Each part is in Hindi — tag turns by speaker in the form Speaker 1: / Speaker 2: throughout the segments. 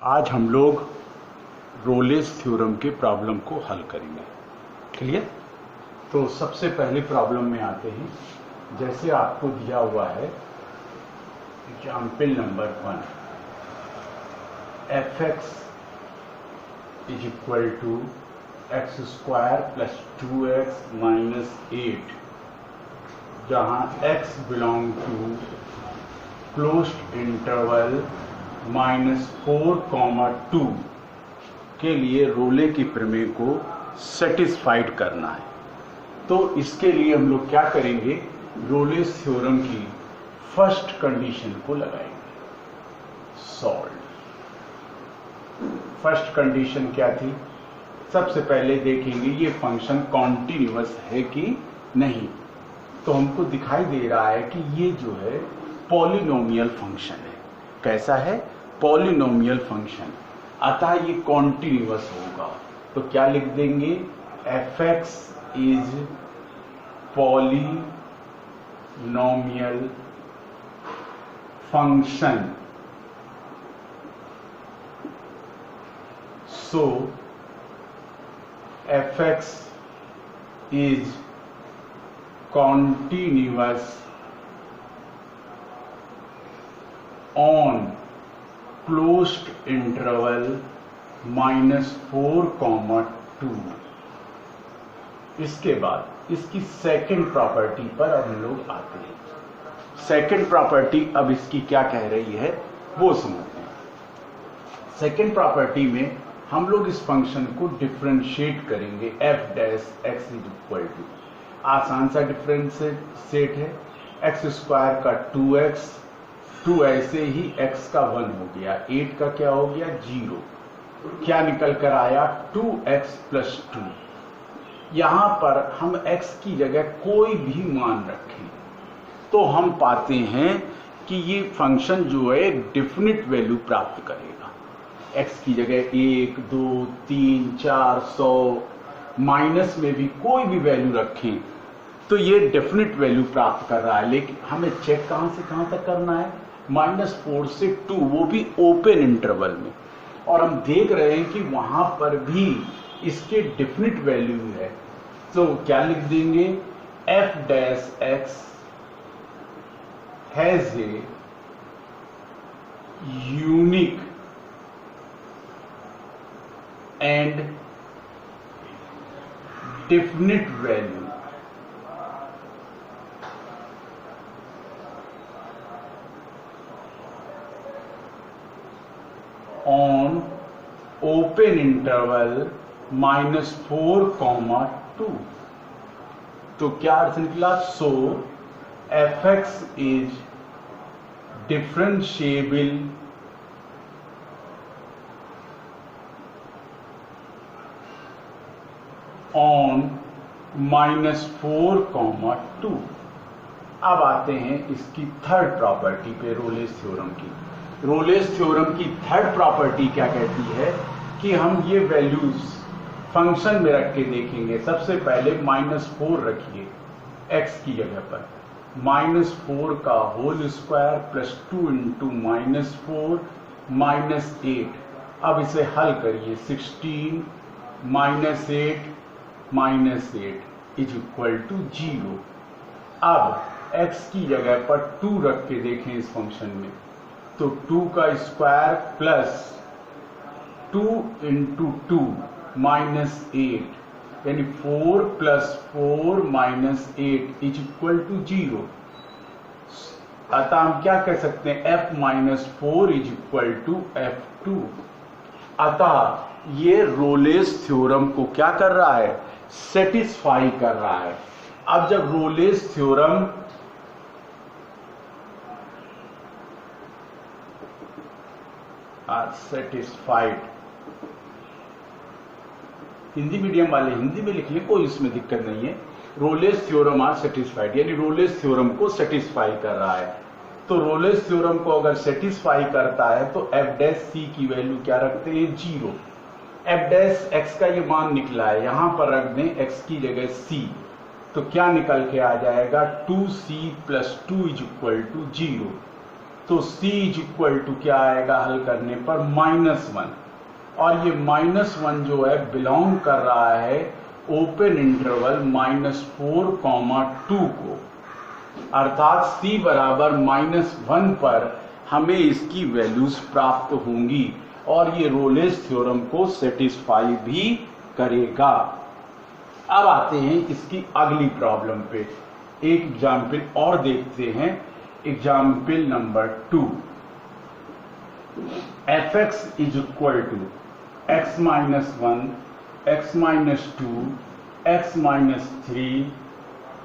Speaker 1: आज हम लोग रोलेस थ्योरम के प्रॉब्लम को हल करेंगे। क्लियर? तो सबसे पहले प्रॉब्लम में आते हैं। जैसे आपको दिया हुआ है example number 1, fx is equal to x square plus 2x minus 8, जहां x belong to closed interval -4, 2 के लिए रोले की प्रमेय को सेटिस्फाइड करना है। तो इसके लिए हम लोग क्या करेंगे, रोलेस थ्योरम की फर्स्ट कंडीशन को लगाएंगे। सॉल्व। फर्स्ट कंडीशन क्या थी? सबसे पहले देखेंगे ये फंक्शन कॉन्टिन्यूअस है कि नहीं। तो हमको दिखाई दे रहा है कि ये जो है पॉलिनोमियल फंक्शन है। कैसा है? पॉलिनोमियल फंक्शन, अतः ये कॉन्टिन्यूअस होगा। तो क्या लिख देंगे? fx is polynomial function, so fx is continuous on closed interval -4, 2। इसके बाद इसकी सेकंड प्रॉपर्टी पर अब हम लोग आते हैं। सेकंड प्रॉपर्टी अब इसकी क्या कह रही है वो समझते हैं। सेकंड प्रॉपर्टी में हम लोग इस फंक्शन को डिफरेंशिएट करेंगे। f dash x is equal to, आसान सा डिफरेंशिएट है, एक्स स्क्वायर का 2x, 2 ऐसे ही x का 1 हो गया, 8 का क्या हो गया 0, क्या निकल कर आया 2x प्लस 2। यहां पर हम x की जगह कोई भी मान रखें तो हम पाते हैं कि ये फंक्शन जो है डेफिनिट वैल्यू प्राप्त करेगा। x की जगह 1, 2, 3, 4, 100 माइनस में भी कोई भी वैल्यू रखें तो ये डेफिनिट वैल्यू प्राप्त कर रहा है। लेकिन हमें चेक कहां से कहां तक करना है? -4 से 2, वो भी ओपन इंटरवल में। और हम देख रहे हैं कि वहां पर भी इसके डेफिनिट वैल्यू है। तो क्या लिख देंगे? f dash x has a unique and definite value on open interval -4, 2। तो क्या अर्थ निकला? सो fx इज डिफरेंशिएबल on -4, 2। अब आते हैं इसकी थर्ड प्रॉपर्टी पे, रोलेस थ्योरम की। रोलेस थ्योरम की थर्ड प्रॉपर्टी क्या कहती है कि हम ये वैल्यूज फंक्शन में रख के देखेंगे। सबसे पहले -4 रखिए x की जगह पर, -4 का होल स्क्वायर प्लस 2 इंटू -4 -8। अब इसे हल करिए। 16 -8 -8 इज इक्वल टू 0। अब x की जगह पर 2 रख के देखें इस फंक्शन में, तो 2 का स्क्वायर प्लस 2 इंटू 2 -8, यानी 4 + 4 -8 इज इक्वल टू 0। अतः हम क्या कह सकते हैं? f - 4 is equal to f2। अतः ये रोलेस थ्योरम को क्या कर रहा है? सेटिस्फाई कर रहा है। अब जब Rolle's theorem satisfied, Hindi medium वाले हिंदी में लिख लें, कोई इसमें दिक्कत नहीं है। रोलेस थ्योरम आर सेटिस्फाइड, यानी रोलेस थ्योरम को सेटिस्फाई कर रहा है। तो रोलेस थ्योरम को अगर सेटिस्फाई करता है तो f डैश c की वैल्यू क्या रखते हैं? 0। f डैश x का ये मान निकला है, यहां पर रख दें x की जगह c, तो क्या निकल के आ जाएगा? 2c + 2 is equal to 0। तो c इज इक्वल टू क्या आएगा हल करने पर -1, और ये -1 जो है बिलोंग कर रहा है ओपन इंटरवल -4, 2 को, अर्थात c बराबर -1 पर हमें इसकी वैल्यूज प्राप्त होंगी और ये रोलेस थ्योरम को सेटिस्फाई भी करेगा। अब आते हैं इसकी अगली प्रॉब्लम पे, एक एग्जाम्पल और देखते हैं। Example number 2, fx is equal to x - 1, x - 2, x - 3,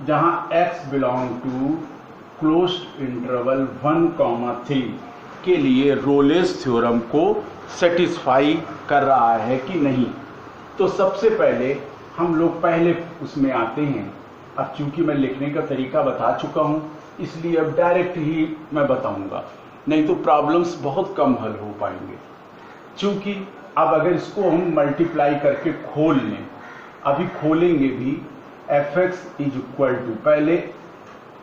Speaker 1: जहां x belong to closed interval 1, 3 के लिए रोलेस थ्योरम को सेटिस्फाई कर रहा है कि नहीं। तो सबसे पहले हम लोग पहले उसमें आते हैं। अब चूंकि मैं लिखने का तरीका बता चुका हूं, इसलिए अब डायरेक्ट ही मैं बताऊंगा, नहीं तो प्रॉब्लम्स बहुत कम हल हो पाएंगे। चूंकि अब अगर इसको हम मल्टीप्लाई करके खोल लें, अभी खोलेंगे भी, fx इज इक्वल टू, पहले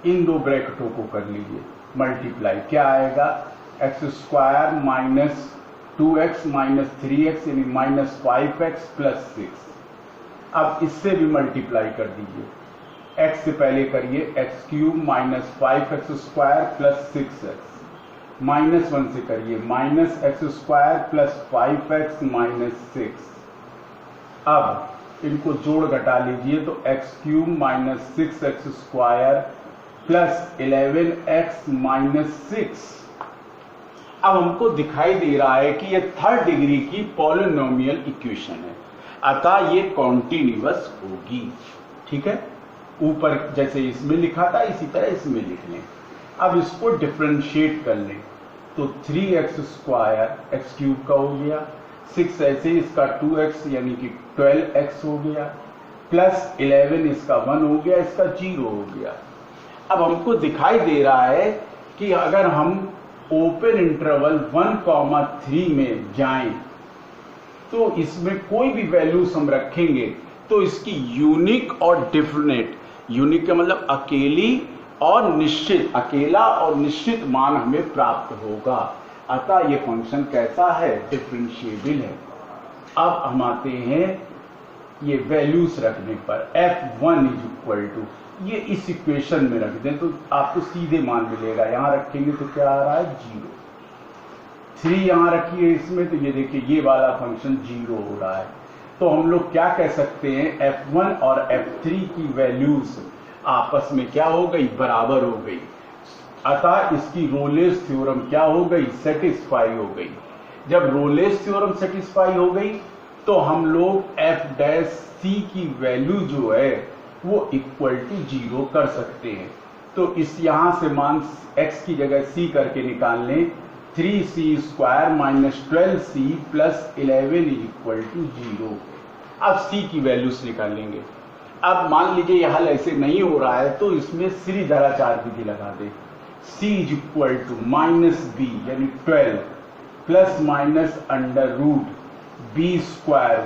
Speaker 1: इन दो ब्रैकेटों को कर लीजिए मल्टीप्लाई, क्या आएगा x² minus 2x minus 3x यानी -5x प्लस 6। अब इससे भी मल्टीप्लाई कर दीजिए, x से पहले करिए x³ minus 5x² plus 6x, -1 से करिए -x² प्लस 5x माइनस 6। अब इनको जोड़ घटा लीजिए तो x³ minus 6x² plus 11x minus 6। अब हमको दिखाई दे रहा है कि यह 3rd डिग्री की पॉलिनोमियल इक्वेशन है, अतः ये कॉन्टिन्यूअस होगी। ठीक है, ऊपर जैसे इसमें लिखा था इसी तरह इसमें लिख लें। अब इसको डिफरेंशिएट कर लें तो 3x² x³ का हो गया, 6 ऐसे इसका 2x यानी कि 12x हो गया, प्लस 11 इसका 1 हो गया, इसका 0 हो गया। अब हमको दिखाई दे रहा है कि अगर हम ओपन इंटरवल 1, 3 में जाएं तो इसमें कोई भी वैल्यूज हम रखेंगे तो इसकी यूनिक और डिफरेंट, यूनिक का मतलब अकेली और निश्चित, अकेला और निश्चित मान हमें प्राप्त होगा। अतः ये फंक्शन कैसा है, डिफरेंशिएबल है। अब हम आते हैं ये वैल्यूज रखने पर, f1 इज इक्वल टू, ये इस इक्वेशन में रख दें तो आपको सीधे मान मिलेगा। यहां रखेंगे तो क्या आ रहा है 0, 3 यहां रखिए इसमें तो ये देखिए ये वाला फंक्शन 0 हो रहा है। तो हम लोग क्या कह सकते हैं, f1 और f3 की वैल्यूज आपस में क्या हो गई, बराबर हो गई। अतः इसकी रोलेस थ्योरम क्या हो गई, सेटिस्फाई हो गई। जब रोलेस थ्योरम सेटिस्फाई हो गई तो हम लोग f' की वैल्यू जो है वो इक्वल टू 0 कर सकते हैं। तो इस यहां से मान x की जगह c करके निकाल लें, 3c² minus 12c plus 11 is equal to 0। अब c की वैल्यूज निकालेंगे। अब मान लीजिए यह हल ऐसे नहीं हो रहा है तो इसमें श्रीधराचार्य विधि लगा दे, c is equal to -b यानी 12 plus minus under root b²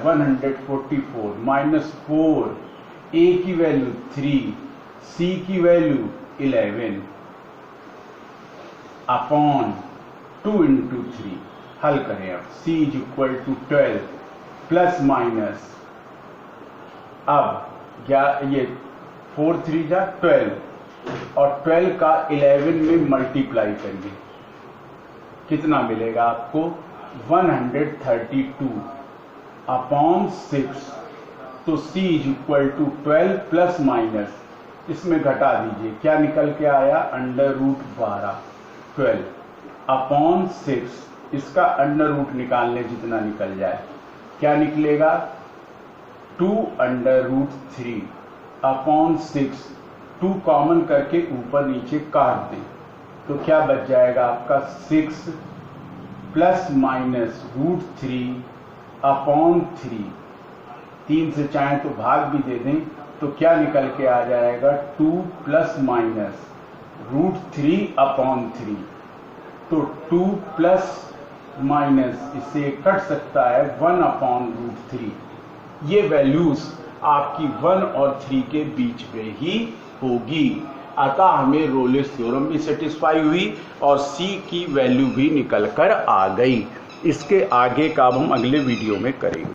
Speaker 1: 144 minus 4, a की वैल्यू 3, c की वैल्यू 11 अपॉन 2 × 3। हल करें अब, c is equal to 12 plus minus, अब ये 4 3 जा 12 और 12 का 11 में मल्टीप्लाई करिए, कितना मिलेगा आपको 132 अपॉन 6। तो c is equal to 12 plus minus, इसमें घटा दीजिए, क्या निकल के आया अंडर रूट 12, 12 अपॉन 6, इसका अंडर रूट निकालने जितना निकल जाए क्या निकलेगा 2 अंडर रूट 3 अपॉन 6, 2 कॉमन करके ऊपर नीचे काट दें तो क्या बच जाएगा आपका 6 प्लस माइनस रूट 3 अपॉन 3, 3 से चाहें तो भाग भी दे दें तो क्या निकल के आ जाएगा 2 प्लस माइनस रूट 3 अपॉन 3। तो 2 प्लस माइनस इससे कट सकता है 1 अपॉन रूट 3। ये वैल्यूज आपकी 1 और 3 के बीच में ही होगी। अतः हमें रोलिस थ्योरम भी सेटिस्फाई हुई और C की वैल्यू भी निकल कर आ गई। इसके आगे का अब हम अगले वीडियो में करेंगे।